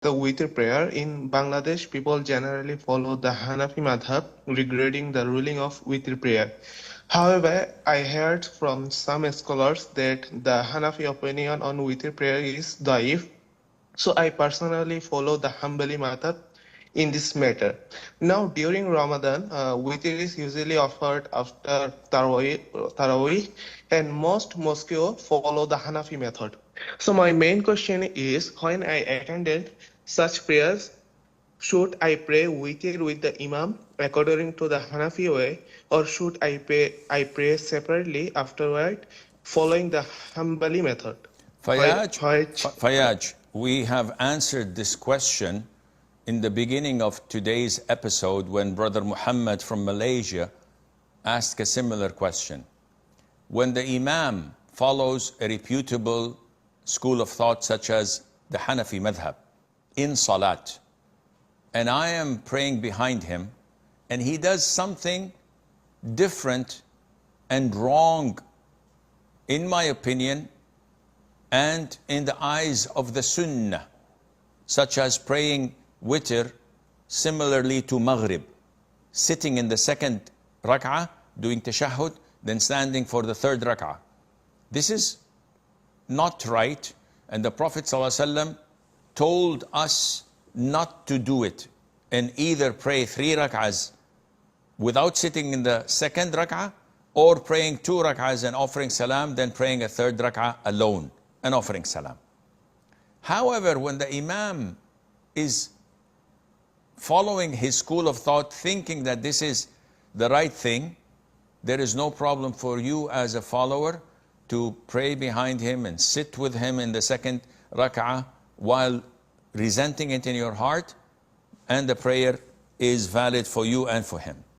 the Witr prayer. In Bangladesh, people generally follow the Hanafi Madhab regarding the ruling of Witr prayer. However, I heard from some scholars that the Hanafi opinion on Witr prayer is daif, so I personally follow the Hanbali Madhab in this matter. Now, during Ramadan, Witr is usually offered after Tarawih, and most mosques follow the Hanafi method. So my main question is, when I attended such prayers, should I pray Witr with the Imam according to the Hanafi way, or should I pray separately afterward following the Hanbali method? Fayaj, we have answered this question in the beginning of today's episode when Brother Muhammad from Malaysia asked a similar question. When the Imam follows a reputable school of thought such as the Hanafi Madhab in Salat, and I am praying behind him, and he does something different and wrong, in my opinion, and in the eyes of the Sunnah, such as praying Witr similarly to Maghrib, sitting in the second rak'ah, doing tashahhud, then standing for the third rak'ah. This is not right, and the Prophet ﷺ told us not to do it, and either pray 3 rak'ahs without sitting in the second rak'ah, or praying 2 rak'ahs and offering salam, then praying a third rak'ah alone and offering salam. However, when the Imam is following his school of thought, thinking that this is the right thing, there is no problem for you as a follower to pray behind him and sit with him in the second rak'ah while resenting it in your heart, and the prayer is valid for you and for him.